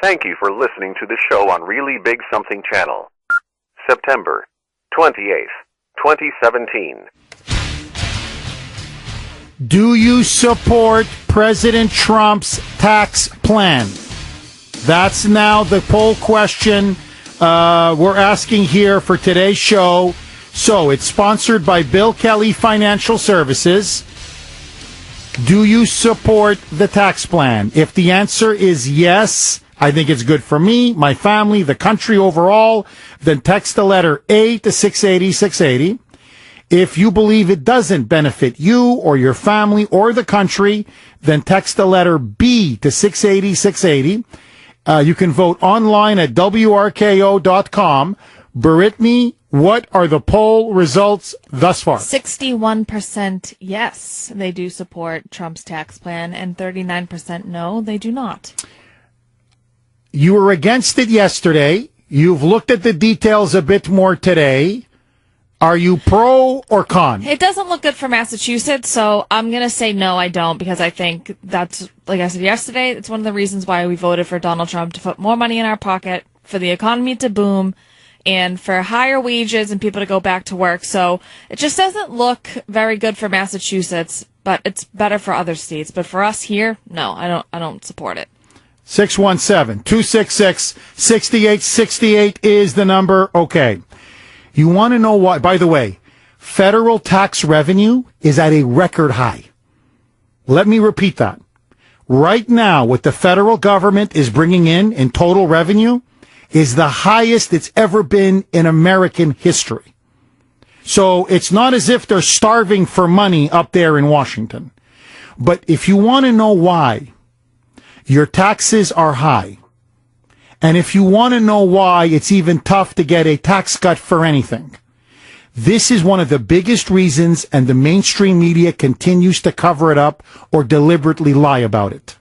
Thank you for listening to the show on Really Big Something Channel. September 28th, 2017. Do you support President Trump's tax plan? That's now the poll question we're asking here for today's show. So it's sponsored by Bill Kelly Financial Services. Do you support the tax plan? If the answer is yes, I think it's good for me, my family, the country overall, then text the letter A to 680 680. If you believe it doesn't benefit you or your family or the country, then text the letter B to 680 680. You can vote online at WRKO.com. Brittany, what are the poll results thus far? 61% yes, they do support Trump's tax plan, and 39% no, they do not. You were against it yesterday. You've looked at the details a bit more today. Are you pro or con? It doesn't look good for Massachusetts, so I'm going to say no, I don't, because I think that's, like I said yesterday, it's one of the reasons why we voted for Donald Trump, to put more money in our pocket, for the economy to boom, and for higher wages and people to go back to work. So it just doesn't look very good for Massachusetts, but it's better for other states. But for us here, no, I don't support it. 617-266-6868 is the number. Okay. You want to know why? By the way, federal tax revenue is at a record high. Let me repeat that. Right now, what the federal government is bringing in total revenue is the highest it's ever been in American history. So it's not as if they're starving for money up there in Washington. But if you want to know why your taxes are high, and if you want to know why it's even tough to get a tax cut for anything, this is one of the biggest reasons, and the mainstream media continues to cover it up or deliberately lie about it.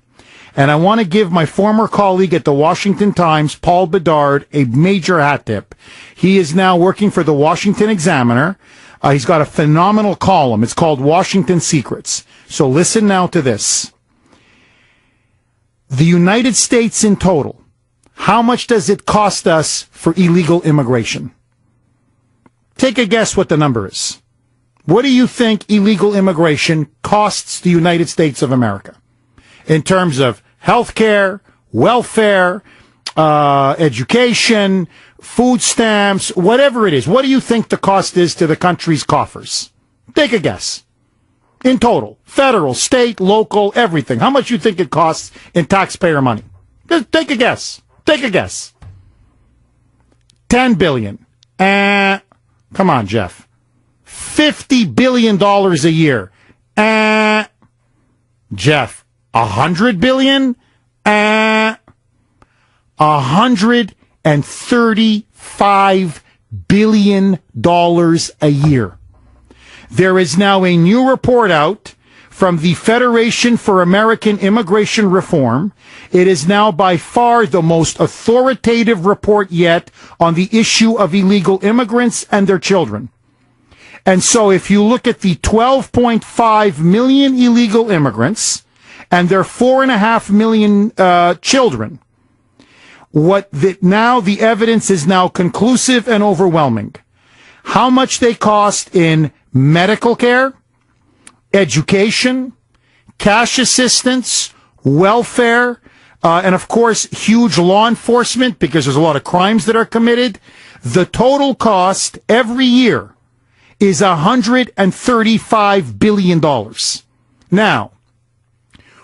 And I want to give my former colleague at the Washington Times, Paul Bedard, a major hat tip. He is now working for the Washington Examiner. He's got a phenomenal column. It's called Washington Secrets. So listen now to this. The United States in total, how much does it cost us for illegal immigration? Take a guess what the number is. What do you think illegal immigration costs the United States of America? In terms of health care, welfare, education, food stamps, whatever it is. What do you think the cost is to the country's coffers? Take a guess. In total, federal, state, local, everything. How much you think it costs in taxpayer money? Just take a guess. Take a guess. $10 billion. Come on, Jeff. $50 billion a year. Jeff, $100 billion? $135 billion a year. There is now a new report out from the Federation for American Immigration Reform. It is now by far the most authoritative report yet on the issue of illegal immigrants and their children. And so if you look at the 12.5 million illegal immigrants and their 4.5 million children, now the evidence is now conclusive and overwhelming. How much they cost in medical care, education, cash assistance, welfare, and of course, huge law enforcement, because there's a lot of crimes that are committed. The total cost every year is $135 billion. Now,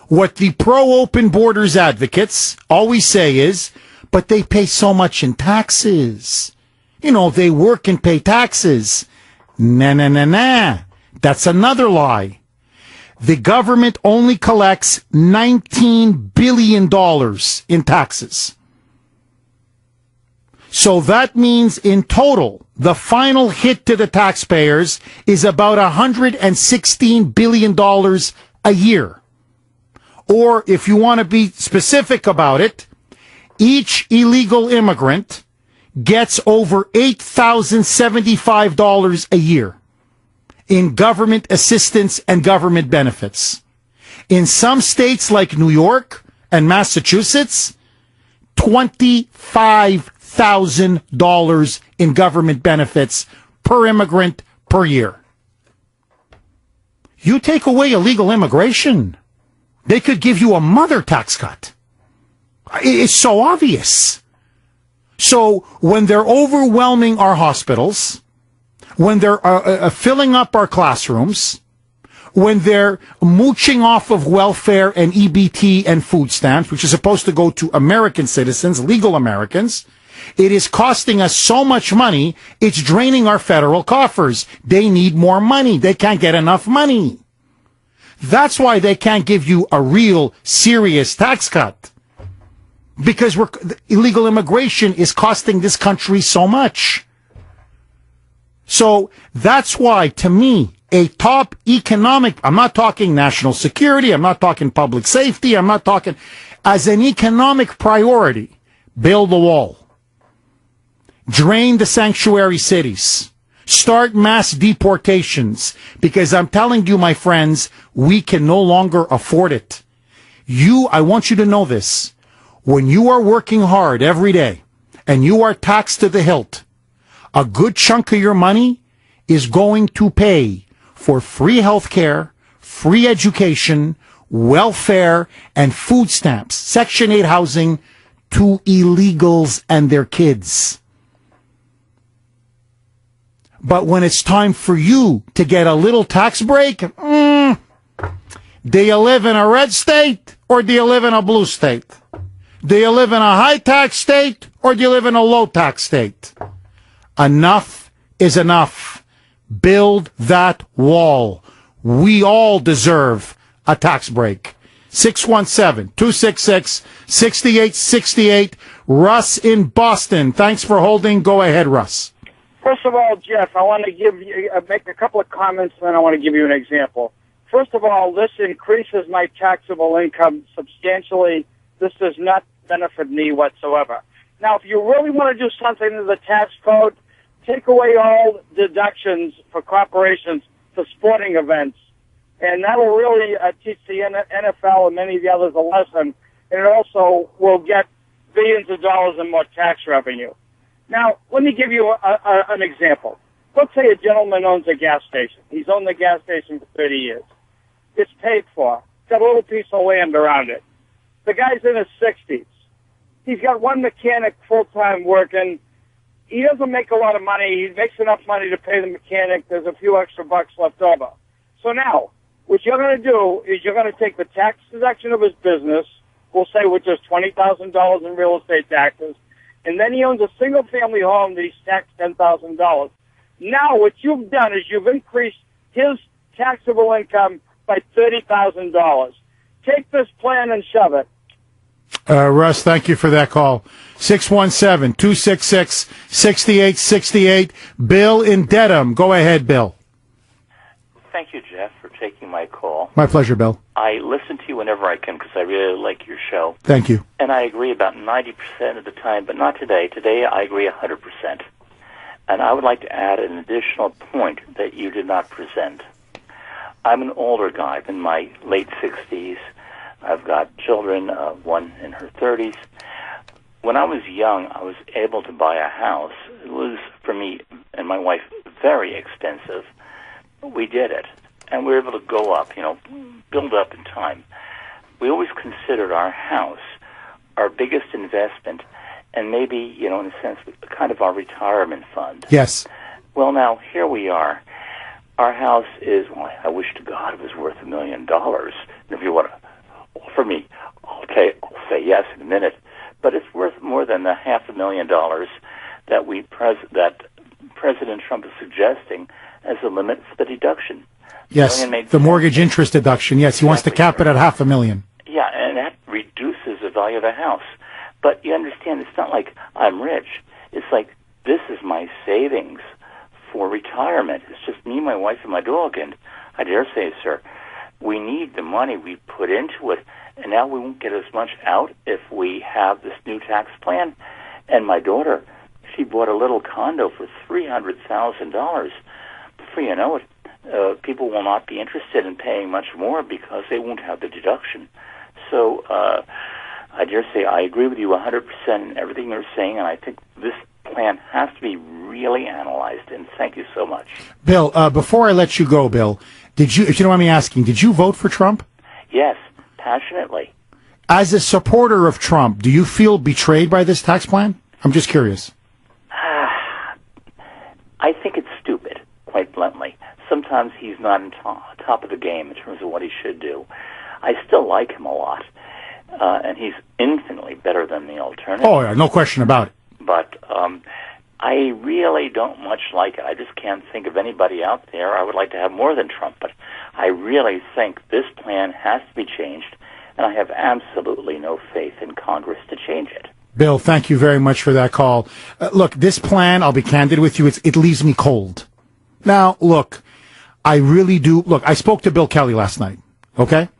what the pro-open borders advocates always say is, but they pay so much in taxes. You know, they work and pay taxes. Nah. That's another lie. The government only collects $19 billion in taxes. So that means in total, the final hit to the taxpayers is about $116 billion a year. Or if you want to be specific about it, each illegal immigrant gets over $8,075 a year in government assistance and government benefits. In some states like New York and Massachusetts, $25,000 in government benefits per immigrant per year. You take away illegal immigration, they could give you a mother tax cut. It's so obvious. So when they're overwhelming our hospitals, when they're filling up our classrooms, when they're mooching off of welfare and EBT and food stamps, which is supposed to go to American citizens, legal Americans, it is costing us so much money, it's draining our federal coffers. They need more money. They can't get enough money. That's why they can't give you a real, serious tax cut. Because illegal immigration is costing this country so much. So that's why, to me, a top economic, I'm not talking national security, I'm not talking public safety, I'm not talking, as an economic priority, build the wall. Drain the sanctuary cities. Start mass deportations. Because I'm telling you, my friends, we can no longer afford it. I want you to know this. When you are working hard every day and you are taxed to the hilt, a good chunk of your money is going to pay for free health care, free education, welfare, and food stamps, Section 8 housing to illegals and their kids. But when it's time for you to get a little tax break, do you live in a red state or do you live in a blue state? Do you live in a high tax state or do you live in a low tax state? Enough is enough. Build that wall. We all deserve a tax break. 617-266-6868. Russ in Boston. Thanks for holding. Go ahead, Russ. First of all, Jeff, I want to make a couple of comments, and then I want to give you an example. First of all, this increases my taxable income substantially. This does not benefit me whatsoever. Now, if you really want to do something in the tax code, take away all deductions for corporations for sporting events, and that will really teach the NFL and many of the others a lesson, and it also will get billions of dollars in more tax revenue. Now, let me give you an example. Let's say a gentleman owns a gas station. He's owned the gas station for 30 years. It's paid for. Got a little piece of land around it. The guy's in his 60s. He's got one mechanic full-time working. He doesn't make a lot of money. He makes enough money to pay the mechanic. There's a few extra bucks left over. So now, what you're going to do is you're going to take the tax deduction of his business, we'll say which is $20,000 in real estate taxes, and then he owns a single-family home that he's taxed $10,000. Now, what you've done is you've increased his taxable income by $30,000. Take this plan and shove it. Russ, thank you for that call. 617-266-6868. Bill in Dedham. Go ahead, Bill. Thank you, Jeff, for taking my call. My pleasure, Bill. I listen to you whenever I can because I really like your show. Thank you. And I agree about 90% of the time, but not today. Today I agree 100%. And I would like to add an additional point that you did not present. I'm an older guy. I'm in my late 60s. I've got children, one in her 30s. When I was young, I was able to buy a house. It was, for me and my wife, very expensive. We did it. And we were able to go up, build up in time. We always considered our house our biggest investment and maybe, in a sense, kind of our retirement fund. Yes. Well, now, here we are. Our house is, I wish to God it was worth $1 million. And if you want to offer me, I'll say yes in a minute. But it's worth more than the $500,000 that that President Trump is suggesting as a limit for the deduction. Yes, the mortgage interest deduction. Yes, he wants to cap it at $500,000. Yeah, and that reduces the value of the house. But you understand, it's not like I'm rich. It's like this is my savings for retirement. It's just me, my wife, and my dog. And I dare say, sir, we need the money we put into it, and now we won't get as much out if we have this new tax plan. And my daughter, she bought a little condo for $300,000. Before you know it, people will not be interested in paying much more because they won't have the deduction. So I dare say I agree with you 100% in everything you're saying, and I think this plan has to be really analyzed, and thank you so much. Bill, before I let you go, Bill, if you don't mind me asking, did you vote for Trump? Yes, passionately. As a supporter of Trump, do you feel betrayed by this tax plan? I'm just curious. I think it's stupid, quite bluntly. Sometimes he's not on top of the game in terms of what he should do. I still like him a lot, and he's infinitely better than the alternative. Oh, yeah, no question about it. But I really don't much like it. I just can't think of anybody out there I would like to have more than Trump. But I really think this plan has to be changed, and I have absolutely no faith in Congress to change it. Bill, thank you very much for that call. Look, this plan, I'll be candid with you, it leaves me cold. Now, look, I really do. Look, I spoke to Bill Kelly last night, okay?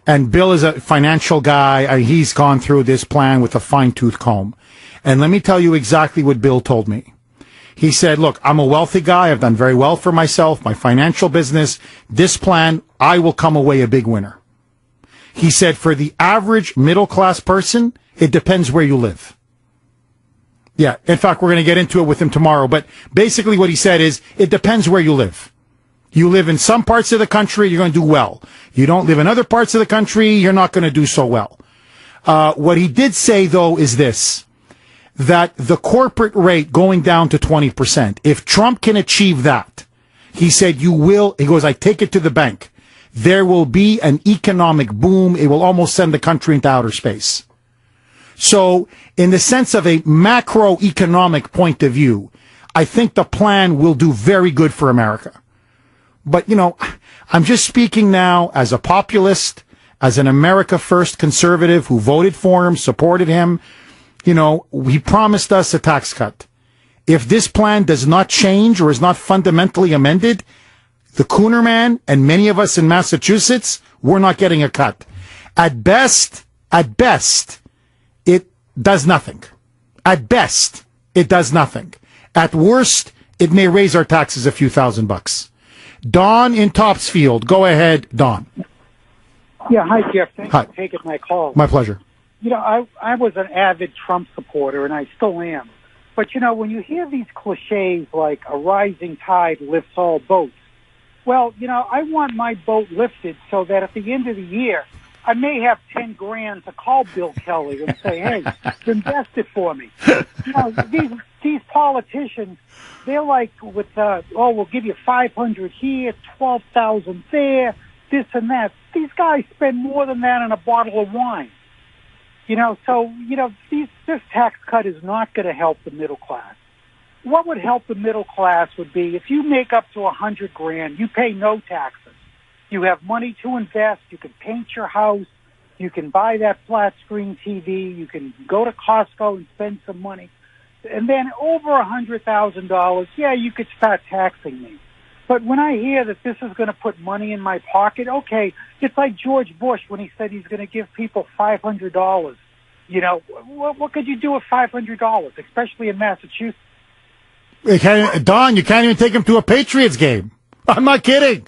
And Bill is a financial guy. He's gone through this plan with a fine-tooth comb. And let me tell you exactly what Bill told me. He said, look, I'm a wealthy guy. I've done very well for myself, my financial business. This plan, I will come away a big winner. He said, for the average middle-class person, it depends where you live. Yeah, in fact, we're going to get into it with him tomorrow. But basically what he said is, it depends where you live. You live in some parts of the country, you're going to do well. You don't live in other parts of the country, you're not going to do so well. What he did say, though, is this, that the corporate rate going down to 20%, if Trump can achieve that, he said, he goes, I take it to the bank. There will be an economic boom. It will almost send the country into outer space. So, in the sense of a macroeconomic point of view, I think the plan will do very good for America. But, I'm just speaking now as a populist, as an America First conservative who voted for him, supported him. He promised us a tax cut. If this plan does not change or is not fundamentally amended, the Kuhner man and many of us in Massachusetts, we're not getting a cut. At best, it does nothing. At best, it does nothing. At worst, it may raise our taxes a few $1,000. Don in Topsfield. Go ahead, Don. Yeah, hi, Jeff. Thanks Hi. for taking my call. My pleasure. I was an avid Trump supporter, and I still am. But, when you hear these cliches like a rising tide lifts all boats, well, I want my boat lifted so that at the end of the year, I may have 10 grand to call Bill Kelly and say, hey, invest it for me. These politicians, they're like with, we'll give you 500 here, 12,000 there, this and that. These guys spend more than that on a bottle of wine. This tax cut is not going to help the middle class. What would help the middle class would be if you make up to 100 grand, you pay no taxes. You have money to invest. You can paint your house. You can buy that flat screen TV. You can go to Costco and spend some money. And then over $100,000, yeah, you could start taxing me. But when I hear that this is going to put money in my pocket, okay, it's like George Bush when he said he's going to give people $500. What could you do with $500, especially in Massachusetts? Don, you can't even take him to a Patriots game. I'm not kidding.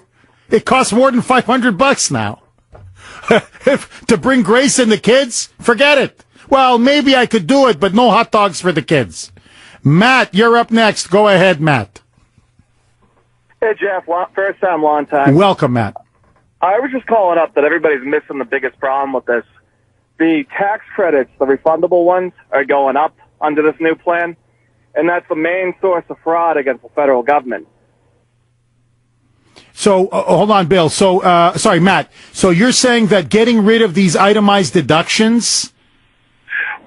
It costs more than $500 now. To bring Grace and the kids, forget it. Well, maybe I could do it, but no hot dogs for the kids. Matt, you're up next. Go ahead, Matt. Hey, Jeff. First time, long time. Welcome, Matt. I was just calling up that everybody's missing the biggest problem with this. The tax credits, the refundable ones, are going up under this new plan, and that's the main source of fraud against the federal government. So, hold on, Bill. So, sorry, Matt. So you're saying that getting rid of these itemized deductions...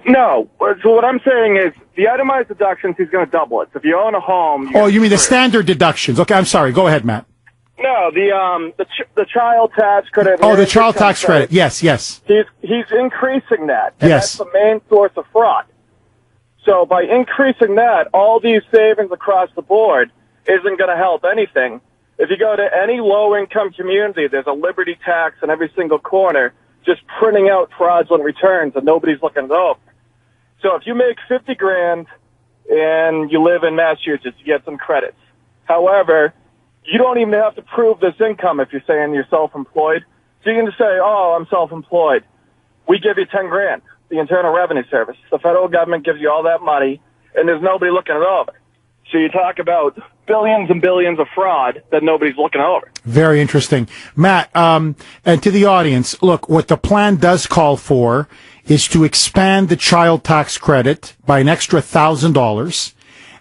No. So what I'm saying is the itemized deductions, he's going to double it. So if you own a home... Oh, you mean the standard deductions. Okay, I'm sorry. Go ahead, Matt. No, the child tax credit... Oh, the child tax credit. Yes. He's increasing that. And yes. That's the main source of fraud. So by increasing that, all these savings across the board isn't going to help anything. If you go to any low-income community, there's a liberty tax in every single corner just printing out fraudulent returns, and nobody's looking it up. So if you make 50 grand and you live in Massachusetts, you get some credits. However, you don't even have to prove this income if you're saying you're self-employed. So you can just say, oh, I'm self-employed. We give you 10 grand. the Internal Revenue Service. The federal government gives you all that money, and there's nobody looking it over. So you talk about billions and billions of fraud that nobody's looking over. Very interesting. Matt, and to the audience, look, what the plan does call for is to expand the child tax credit by an extra $1,000.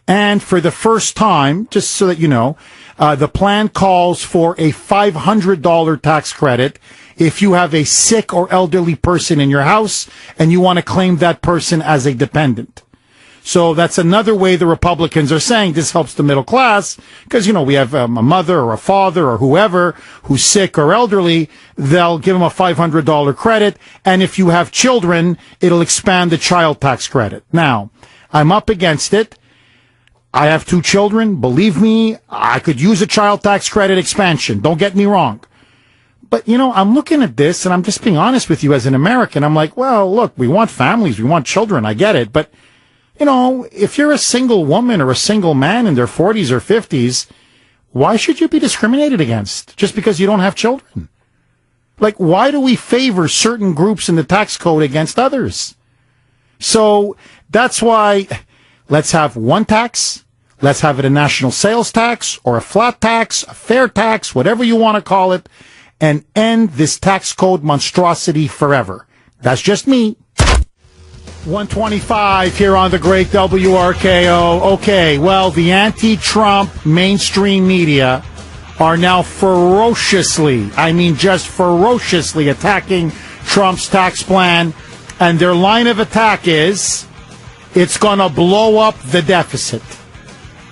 And for the first time, just so that you know, the plan calls for a $500 tax credit if you have a sick or elderly person in your house and you want to claim that person as a dependent. So that's another way the Republicans are saying this helps the middle class because, you know, we have a mother or a father or whoever who's sick or elderly. They'll give them a $500 credit. And if you have children, it'll expand the child tax credit. Now, I'm up against it. I have 2 children. Believe me, I could use a child tax credit expansion. Don't get me wrong. But, you know, I'm looking at this and I'm just being honest with you as an American. I'm like, well, look, we want families. We want children. I get it. But, you know, if you're a single woman or a single man in their 40s or 50s, why should you be discriminated against just because you don't have children? Like, why do we favor certain groups in the tax code against others? So that's why let's have one tax. Let's have it a national sales tax or a flat tax, a fair tax, whatever you want to call it, and end this tax code monstrosity forever. That's just me. 125 here on the great WRKO. Okay, well, the anti-Trump mainstream media are now ferociously, I mean just ferociously attacking Trump's tax plan. And their line of attack is it's going to blow up the deficit.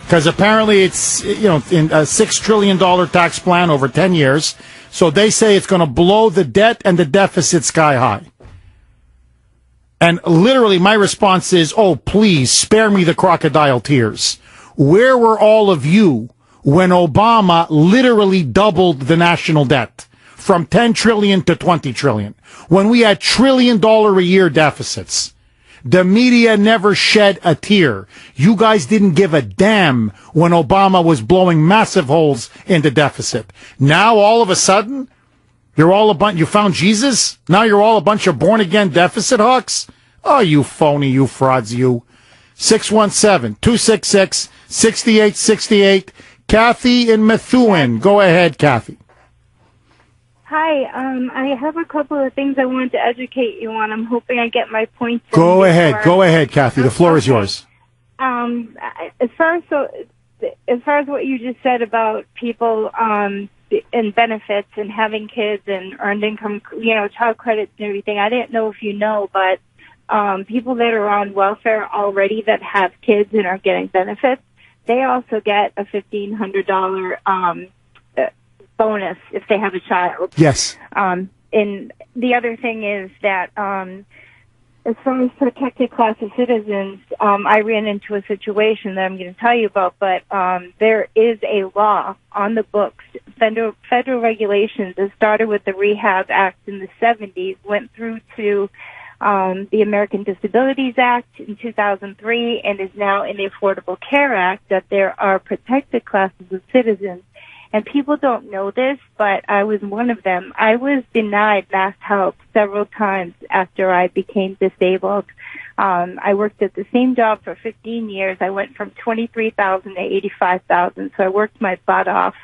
Because apparently it's, you know, in a $6 trillion tax plan over 10 years. So they say it's going to blow the debt and the deficit sky high. And literally my response is, oh, please spare me the crocodile tears. Where were all of you when Obama literally doubled the national debt from 10 trillion to 20 trillion? When we had $1 trillion a year deficits? The media never shed a tear. You guys didn't give a damn when Obama was blowing massive holes in the deficit. Now all of a sudden, you found Jesus? Now you're all a bunch of born-again deficit hawks? Oh, you phony, you frauds, you. 617-266-6868. Kathy in Methuen. Go ahead, Kathy. Hi, I have a couple of things I wanted to educate you on. I'm hoping I get my points. Go ahead, Kathy. The floor is yours. As far as what you just said about people and benefits and having kids and earned income, you know, child credits and everything, I didn't know if you know, but people that are on welfare already that have kids and are getting benefits, they also get a $1,500 bonus if they have a child. Yes. And the other thing is that as far as protected class of citizens, I ran into a situation that I'm going to tell you about, but there is a law on the books, federal regulations that started with the Rehab Act in the 70s, went through to the American Disabilities Act in 2003, and is now in the Affordable Care Act, that there are protected classes of citizens. And people don't know this, but I was one of them. I was denied mass help several times after I became disabled. I worked at the same job for 15 years. I went from 23,000 to 85,000. So I worked my butt off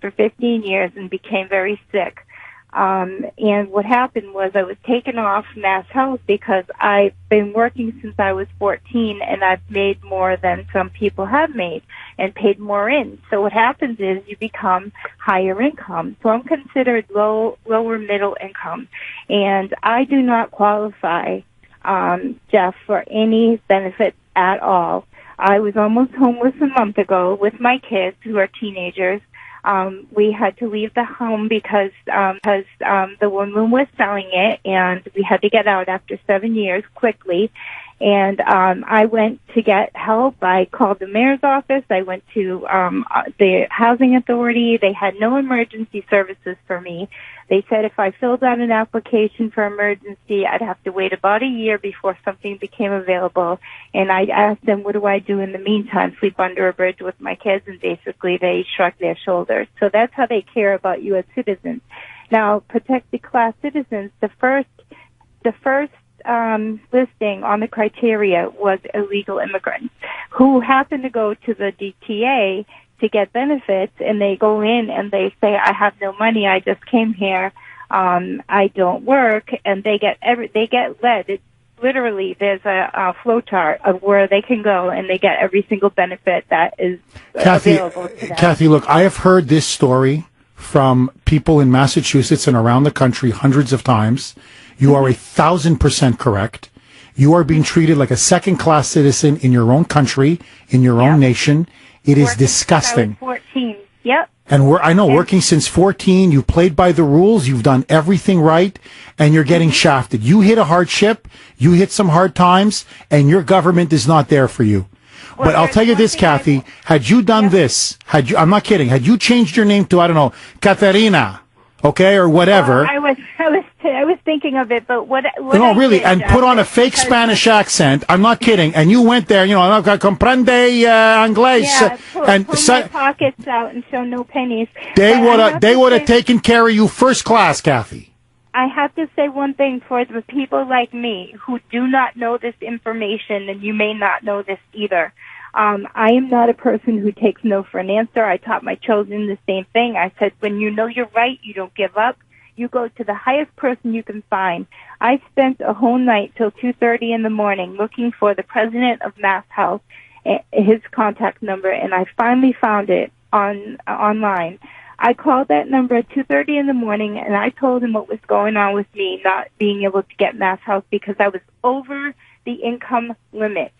for 15 years and became very sick. And what happened was I was taken off mass health because I've been working since I was 14 and I've made more than some people have made and paid more in. So what happens is you become higher income. So I'm considered lower middle income. And I do not qualify, Jeff, for any benefit at all. I was almost homeless a month ago with my kids who are teenagers. We had to leave the home because the woman was selling it, and we had to get out after 7 years quickly. And I went to get help. I called the mayor's office. I went to the housing authority. They had no emergency services for me. They said if I filled out an application for emergency, I'd have to wait about a year before something became available. And I asked them, what do I do in the meantime? Sleep under a bridge with my kids? And basically they shrugged their shoulders. So that's how they care about you as citizens. Now, protected class citizens, the first listing on the criteria was illegal immigrants who happen to go to the DTA to get benefits, and they go in and they say, I have no money, I just came here, I don't work, and they get led. It's literally, there's a flow chart of where they can go and they get every single benefit that is available to them. Kathy, look, I have heard this story from people in Massachusetts and around the country hundreds of times. You are 1,000% correct. You are being treated like a second-class citizen in your own country, in your own nation. It is disgusting. I was 14. Yep. And working since 14, you played by the rules, you've done everything right, and you're getting shafted. You hit a hardship, you hit some hard times, and your government is not there for you. Well, but I'll tell you this, Kathy, had you done this, I'm not kidding, had you changed your name to, I don't know, Katerina, okay, or whatever. Well, I was thinking of it, but what no, really, and put on a fake Spanish accent. I'm not kidding. And you went there, comprende inglés. Yeah, pull my pockets out and show no pennies. They would have taken care of you first class, Kathy. I have to say one thing for the people like me who do not know this information, and you may not know this either. I am not a person who takes no for an answer. I taught my children the same thing. I said, when you know you're right, you don't give up. You go to the highest person you can find. I spent a whole night till 2:30 in the morning looking for the president of Mass Health, his contact number, and I finally found it online. I called that number at 2:30 in the morning, and I told him what was going on with me not being able to get Mass Health because I was over the income limit.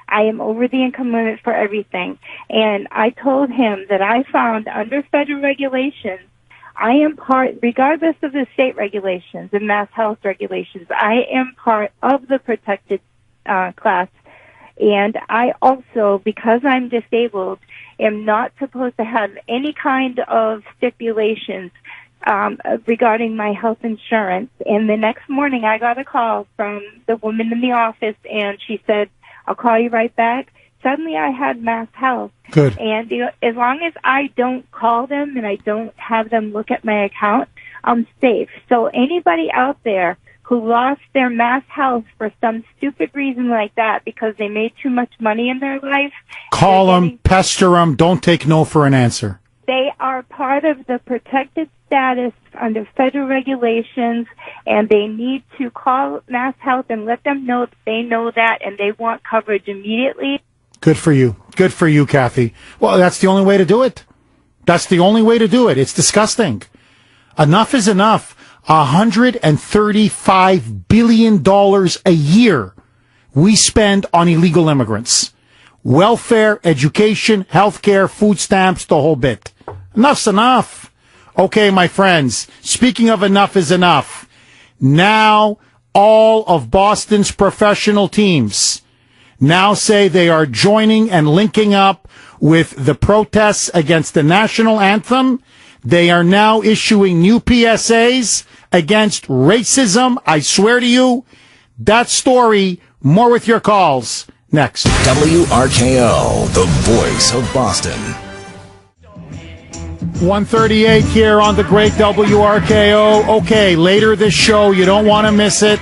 I am over the income limit for everything. And I told him that I found under federal regulations, I am part, regardless of the state regulations and Mass Health regulations, I am part of the protected class. And I also, because I'm disabled, am not supposed to have any kind of stipulations regarding my health insurance. And the next morning I got a call from the woman in the office, and she said, I'll call you right back. Suddenly I had Mass Health. Good. And as long as I don't call them and I don't have them look at my account, I'm safe. So anybody out there who lost their Mass Health for some stupid reason like that because they made too much money in their life, call them, pester them, don't take no for an answer. They are part of the protected status under federal regulations, and they need to call Mass Health and let them know that they know that and they want coverage immediately. Good for you. Good for you, Kathy. Well, that's the only way to do it. That's the only way to do it. It's disgusting. Enough is enough. $135 billion a year we spend on illegal immigrants. Welfare, education, healthcare, food stamps, the whole bit. Enough's enough. Okay, my friends, speaking of enough is enough. Now, all of Boston's professional teams now say they are joining and linking up with the protests against the national anthem. They are now issuing new PSAs against racism. I swear to you, that story, more with your calls. Next. WRKO, the voice of Boston. 138 here on the great WRKO. Okay, later this show, you don't want to miss it.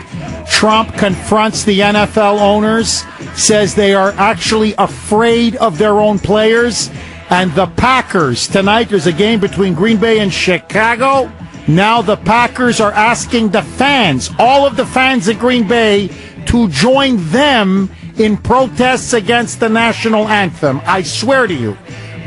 Trump confronts the NFL owners, says they are actually afraid of their own players. And the Packers, tonight there's a game between Green Bay and Chicago. Now the Packers are asking the fans, all of the fans at Green Bay, to join them in protests against the national anthem. I swear to you.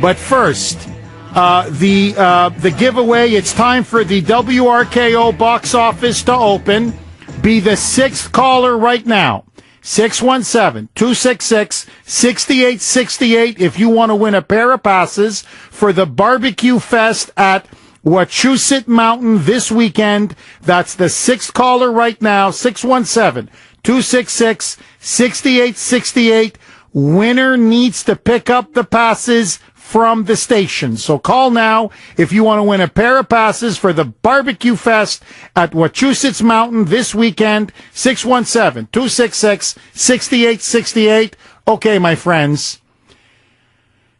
But first, the giveaway. It's time for the WRKO box office to open. Be the sixth caller right now. 617-266-6868 if you want to win a pair of passes for the Barbecue Fest at Wachusett Mountain this weekend. That's the sixth caller right now. 617-266-6868. Winner needs to pick up the passes from the station. So call now if you want to win a pair of passes for the Barbecue Fest at Wachusett Mountain this weekend. 617-266-6868. Okay, my friends.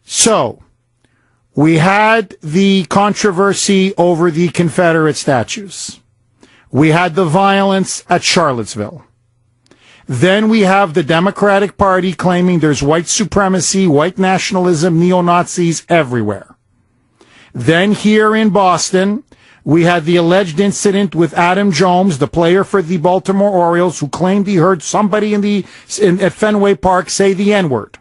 So, we had the controversy over the Confederate statues. We had the violence at Charlottesville. Then we have the Democratic Party claiming there's white supremacy, white nationalism, neo-Nazis everywhere. Then here in Boston, we had the alleged incident with Adam Jones, the player for the Baltimore Orioles, who claimed he heard somebody at Fenway Park say the N-word.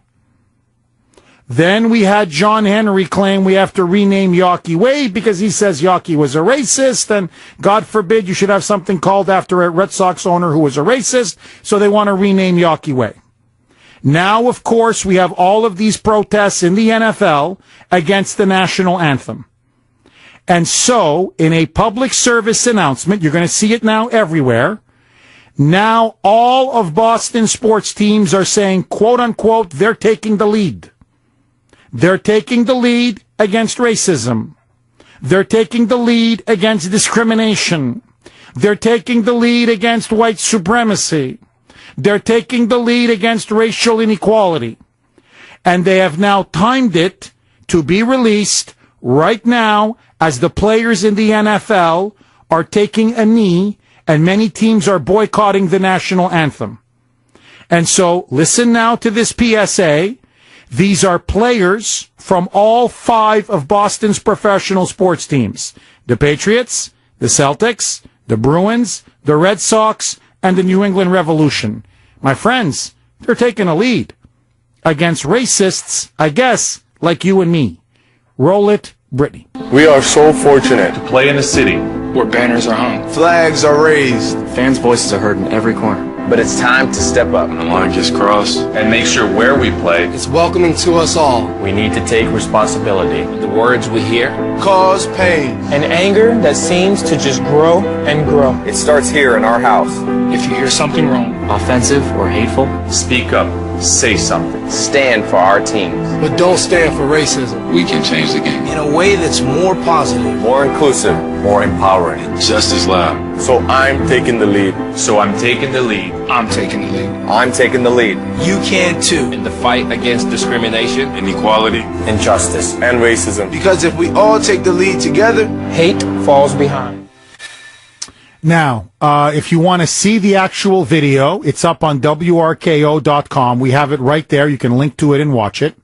Then we had John Henry claim we have to rename Yawkey Way because he says Yawkey was a racist, and God forbid you should have something called after a Red Sox owner who was a racist, so they want to rename Yawkey Way. Now, of course, we have all of these protests in the NFL against the national anthem. And so, in a public service announcement, you're going to see it now everywhere, now all of Boston sports teams are saying, quote unquote, they're taking the lead. They're taking the lead against racism. They're taking the lead against discrimination. They're taking the lead against white supremacy. They're taking the lead against racial inequality. And they have now timed it to be released right now as the players in the NFL are taking a knee and many teams are boycotting the national anthem. And so listen now to this PSA. These are players from all 5 of Boston's professional sports teams. The Patriots, the Celtics, the Bruins, the Red Sox, and the New England Revolution. My friends, they're taking a lead against racists, I guess, like you and me. Roll it, Brittany. We are so fortunate to play in a city where banners are hung, flags are raised, fans' voices are heard in every corner. But it's time to step up. and the line gets crossed, and make sure where we play it's welcoming to us all. We need to take responsibility. The words we hear Cause pain. An anger that seems to just grow and grow. It starts here in our house. If you hear something wrong, offensive or hateful, speak up, say something. Stand for our teams. But don't stand for racism. We can change the game In a way that's more positive. More inclusive. More empowering. just as loud. So I'm taking the lead. So I'm taking the lead. I'm taking the lead. I'm taking the lead. You can too. in the fight against discrimination, Inequality. Injustice. And racism. Because if we all take the lead together, Hate falls behind. Now, if you want to see the actual video, it's up on WRKO.com. We have it right there. You can link to it and watch it.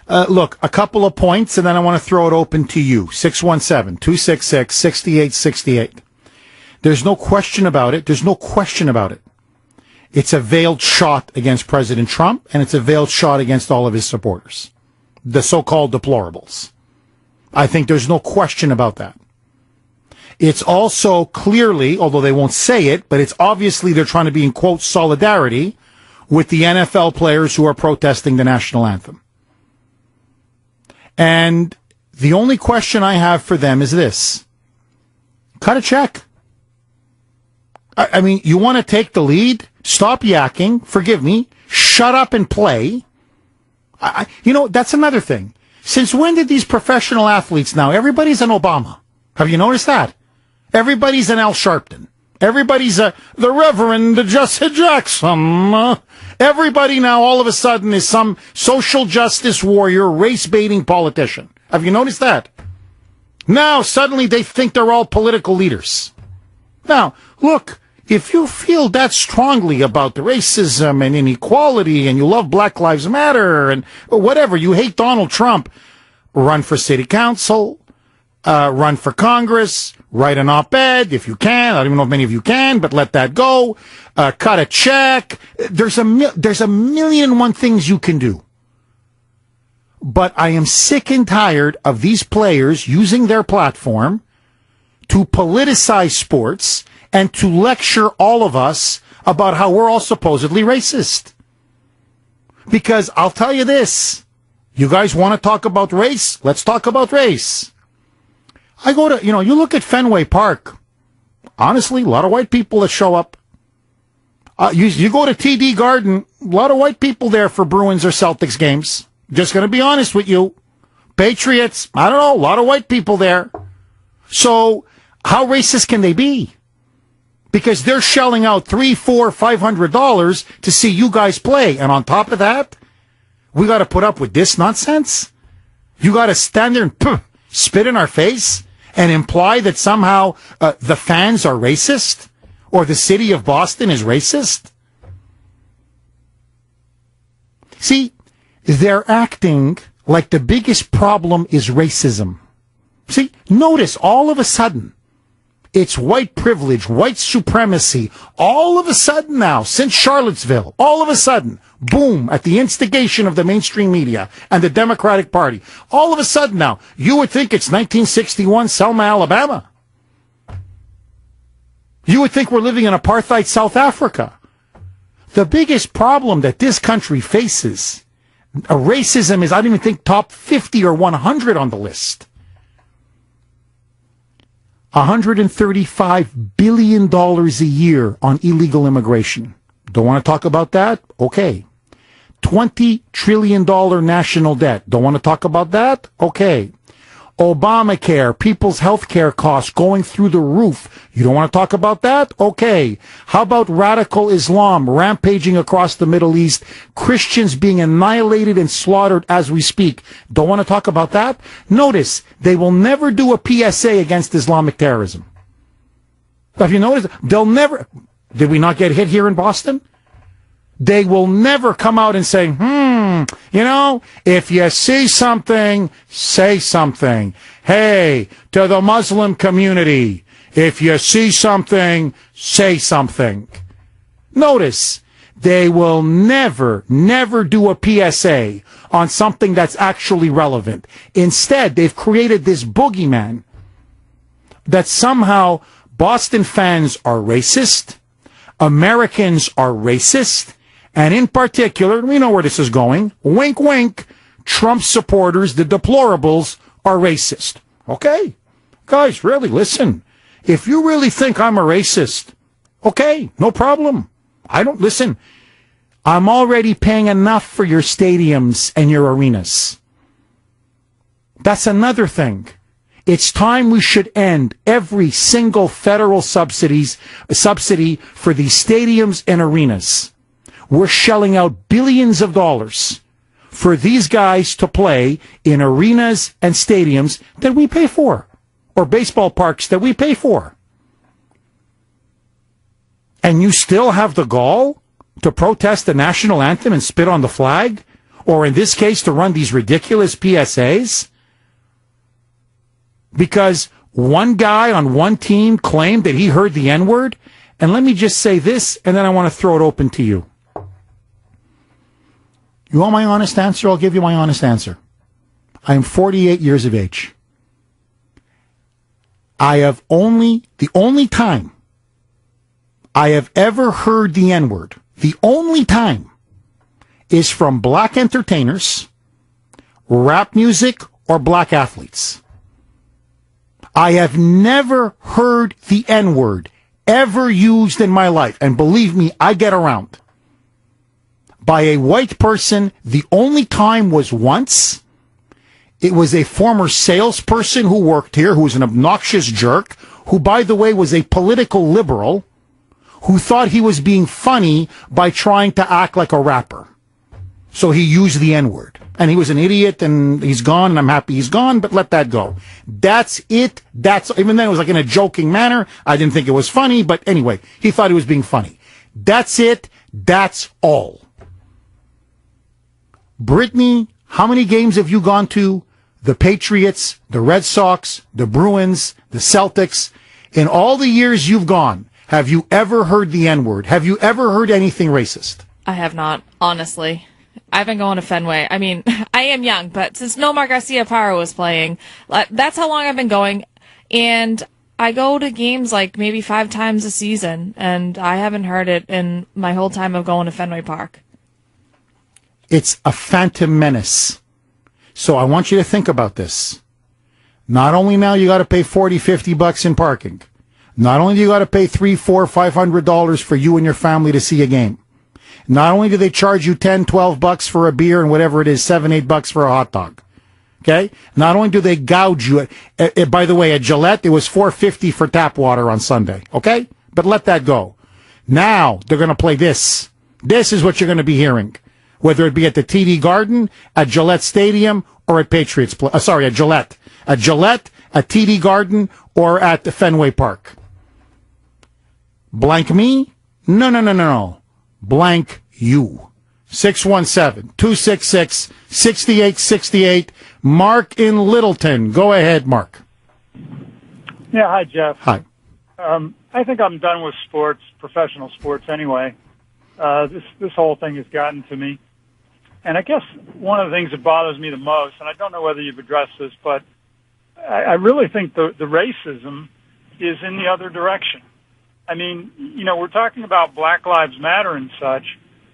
Look, a couple of points, and then I want to throw it open to you. 617-266-6868. There's no question about it. There's no question about it. It's a veiled shot against President Trump, and it's a veiled shot against all of his supporters, the so-called deplorables. I think there's no question about that. It's also clearly, although they won't say it, but it's obviously they're trying to be in, quote, solidarity with the NFL players who are protesting the national anthem. And the only question I have for them is this. Cut a check. I mean, you want to take the lead? Stop yakking. Forgive me. Shut up and play. That's another thing. Since when did these professional athletes now, everybody's an Obama. Have you noticed that? Everybody's an Al Sharpton. Everybody's the Reverend Jesse Jackson. Everybody now all of a sudden is some social justice warrior, race-baiting politician. Have you noticed that? Now suddenly they think they're all political leaders. Now, look, if you feel that strongly about the racism and inequality and you love Black Lives Matter and whatever, you hate Donald Trump, run for city council, run for Congress, write an op-ed if you can. I don't even know if many of you can, but let that go. Cut a check. There's a million and one things you can do. But I am sick and tired of these players using their platform to politicize sports and to lecture all of us about how we're all supposedly racist. Because I'll tell you this, you guys want to talk about race? Let's talk about race. I go to, you look at Fenway Park. Honestly, a lot of white people that show up. You go to TD Garden, a lot of white people there for Bruins or Celtics games. Just going to be honest with you. Patriots, I don't know, a lot of white people there. So how racist can they be? Because they're shelling out $300, $400, $500 to see you guys play. And on top of that, we got to put up with this nonsense? You got to stand there and spit in our face and imply that somehow the fans are racist or the city of Boston is racist? See, they're acting like the biggest problem is racism. See, notice all of a sudden, it's white privilege, white supremacy. All of a sudden now, since Charlottesville, all of a sudden, boom, at the instigation of the mainstream media and the Democratic Party, all of a sudden now, you would think it's 1961 Selma, Alabama. You would think we're living in apartheid South Africa. The biggest problem that this country faces, racism is, I don't even think, top 50 or 100 on the list. $135 billion a year on illegal immigration. Don't want to talk about that? Okay. $20 trillion national debt. Don't want to talk about that? Okay. Obamacare, people's health care costs going through the roof. You don't want to talk about that? Okay. How about radical Islam rampaging across the Middle East? Christians being annihilated and slaughtered as we speak. Don't want to talk about that? Notice, they will never do a PSA against Islamic terrorism. Have you noticed? They'll never... Did we not get hit here in Boston? They will never come out and say, you know, if you see something, say something. Hey, to the Muslim community, if you see something, say something. Notice, they will never do a PSA on something that's actually relevant. Instead, they've created this boogeyman that somehow Boston fans are racist, Americans are racist, and in particular, we know where this is going, wink, wink, Trump supporters, the deplorables, are racist. Okay? Guys, really, listen. If you really think I'm a racist, okay, no problem. Listen, I'm already paying enough for your stadiums and your arenas. That's another thing. It's time we should end every single federal subsidy for these stadiums and arenas. We're shelling out billions of dollars for these guys to play in arenas and stadiums that we pay for, or baseball parks that we pay for. And you still have the gall to protest the national anthem and spit on the flag? Or in this case, to run these ridiculous PSAs? Because one guy on one team claimed that he heard the N-word? And let me just say this, and then I want to throw it open to you. You want my honest answer? I'll give you my honest answer. I am 48 years of age. The only time I have ever heard the N-word, the only time, is from black entertainers, rap music, or black athletes. I have never heard the N-word ever used in my life. And believe me, I get around. By a white person, the only time was once. It was a former salesperson who worked here, who was an obnoxious jerk, who, by the way, was a political liberal, who thought he was being funny by trying to act like a rapper. So he used the N-word. And he was an idiot, and he's gone, and I'm happy he's gone, but let that go. That's it. Even then, it was like in a joking manner. I didn't think it was funny, but anyway, he thought he was being funny. That's it. That's all. Brittany, how many games have you gone to? The Patriots, the Red Sox, the Bruins, the Celtics. In all the years you've gone, have you ever heard the N-word? Have you ever heard anything racist? I have not, honestly. I've been going to Fenway. I mean, I am young, but since Nomar Garciaparra was playing, that's how long I've been going. And I go to games like maybe 5 times a season, and I haven't heard it in my whole time of going to Fenway Park. It's a phantom menace. So I want you to think about this. Not only now you got to pay $40, $50 in parking. Not only do you got to pay $300, $400, $500 for you and your family to see a game. Not only do they charge you $10, $12 for a beer and whatever it is, $7, $8 for a hot dog. Okay? Not only do they gouge you, by the way, at Gillette, it was $4.50 for tap water on Sunday. Okay? But let that go. Now they're going to play this. This is what you're going to be hearing. Whether it be at the TD Garden, at Gillette Stadium, or at at Gillette. At Gillette, at TD Garden, or at the Fenway Park. Blank me? No. Blank you. 617-266-6868. Mark in Littleton. Go ahead, Mark. Yeah, hi, Jeff. Hi. I think I'm done with sports, professional sports anyway. This whole thing has gotten to me. And I guess one of the things that bothers me the most, and I don't know whether you've addressed this, but I really think the racism is in the other direction. I mean, we're talking about Black Lives Matter and such,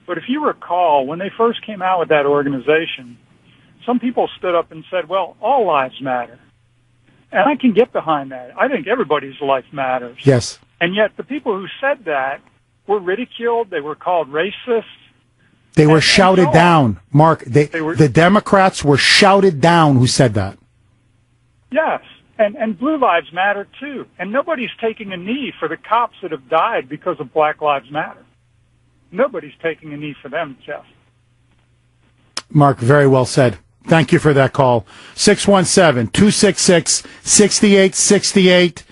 but if you recall, when they first came out with that organization, some people stood up and said, well, all lives matter. And I can get behind that. I think everybody's life matters. Yes. And yet the people who said that were ridiculed. They were called racist. They were shouted down. Mark, the Democrats were shouted down who said that. Yes. And blue lives matter, too. And nobody's taking a knee for the cops that have died because of Black Lives Matter. Nobody's taking a knee for them, Jeff. Mark, very well said. Thank you for that call. 617-266-6868.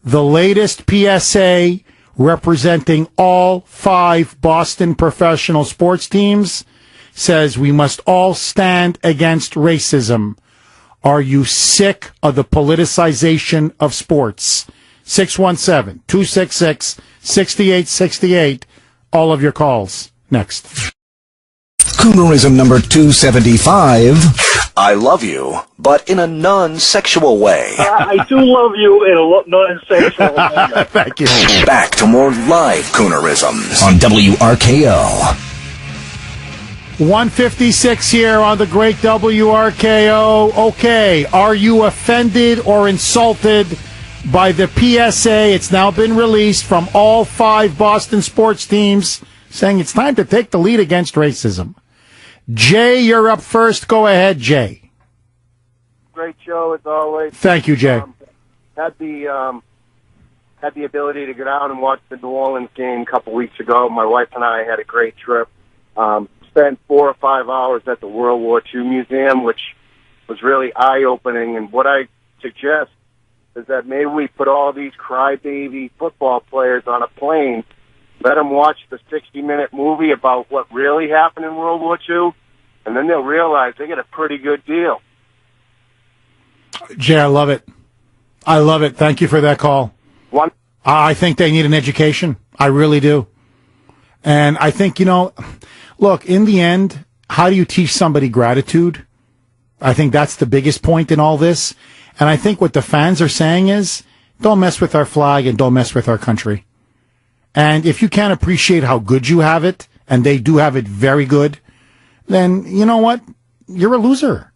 The latest PSA representing all 5 Boston professional sports teams says we must all stand against racism. Are you sick of the politicization of sports? 617-266-6868. All of your calls. Next. Kuhnerism number 275. I love you, but in a non-sexual way. I do love you in a non-sexual way. Thank you. Back to more live Kuhnerisms on WRKO. 156 here on the great WRKO. Okay, are you offended or insulted by the PSA? It's now been released from all 5 Boston sports teams saying it's time to take the lead against racism. Jay, you're up first. Go ahead, Jay. Great show as always. Thank you, Jay. Had the ability to go down and watch the New Orleans game a couple weeks ago. My wife and I had a great trip. Spent 4 or 5 hours at the World War II Museum, which was really eye-opening. And what I suggest is that maybe we put all these crybaby football players on a plane, let them watch the 60-minute movie about what really happened in World War II, and then they'll realize they get a pretty good deal. Jay, I love it. I love it. Thank you for that call. I think they need an education. I really do. And I think, look, in the end, how do you teach somebody gratitude? I think that's the biggest point in all this. And I think what the fans are saying is, don't mess with our flag and don't mess with our country. And if you can't appreciate how good you have it, and they do have it very good, then you know what? You're a loser.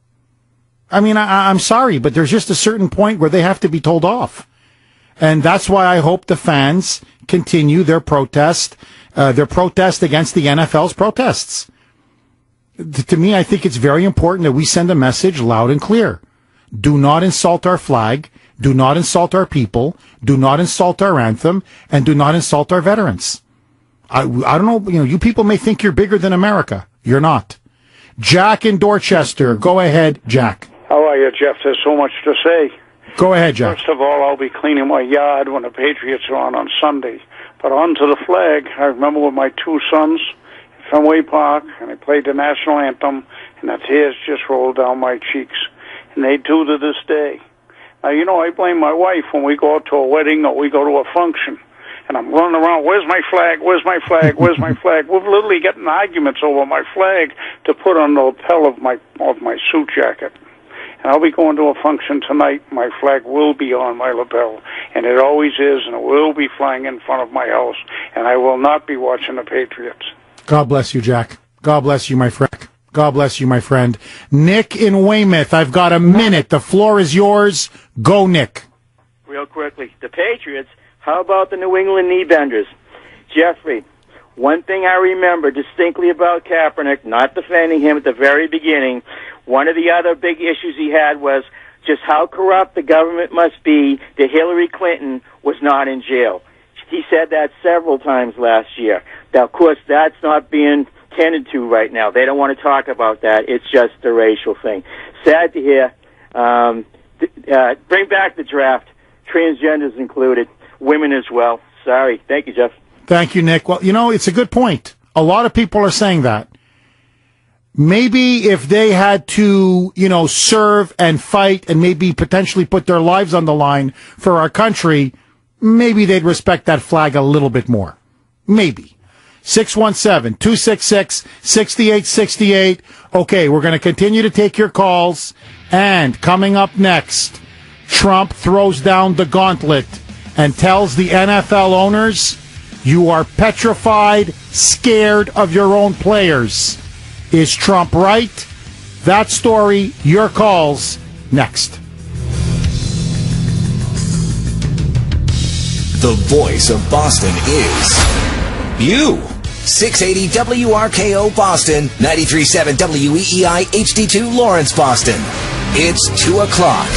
I mean, I'm sorry, but there's just a certain point where they have to be told off. And that's why I hope the fans continue their protest against the NFL's protests. To me, I think it's very important that we send a message loud and clear. Do not insult our flag. Do not insult our people. Do not insult our anthem. And do not insult our veterans. I don't know, you people may think you're bigger than America. You're not. Jack in Dorchester. Go ahead, Jack. How are you, Jeff? There's so much to say. Go ahead, Jack. First of all, I'll be cleaning my yard when the Patriots are on Sunday. But on to the flag, I remember with my 2 sons at Fenway Park, and they played the national anthem, and the tears just rolled down my cheeks. And they do to this day. Now, I blame my wife when we go out to a wedding or we go to a function. And I'm running around, where's my flag, where's my flag, where's my flag? We're literally getting arguments over my flag to put on the lapel of my suit jacket. And I'll be going to a function tonight. My flag will be on my lapel. And it always is, and it will be flying in front of my house. And I will not be watching the Patriots. God bless you, Jack. God bless you, my friend. God bless you, my friend. Nick in Weymouth, I've got a minute. The floor is yours. Go, Nick. Real quickly, the Patriots, how about the New England knee benders? Jeffrey, one thing I remember distinctly about Kaepernick, not defending him at the very beginning, one of the other big issues he had was just how corrupt the government must be that Hillary Clinton was not in jail. He said that several times last year. Now, of course, that's not being tended to right now. They don't want to talk about that. It's just a racial thing. Sad to hear. Bring back the draft. Transgenders included. Women as well. Sorry. Thank you, Jeff. Thank you, Nick. Well, it's a good point. A lot of people are saying that. Maybe if they had to, serve and fight and maybe potentially put their lives on the line for our country, maybe they'd respect that flag a little bit more. Maybe. 617-266-6868. Okay, we're going to continue to take your calls. And coming up next, Trump throws down the gauntlet and tells the NFL owners, you are petrified, scared of your own players. Is Trump right? That story, your calls, next. The voice of Boston is you. 680 WRKO Boston, 93.7 WEEI HD2 Lawrence, Boston. It's 2 o'clock.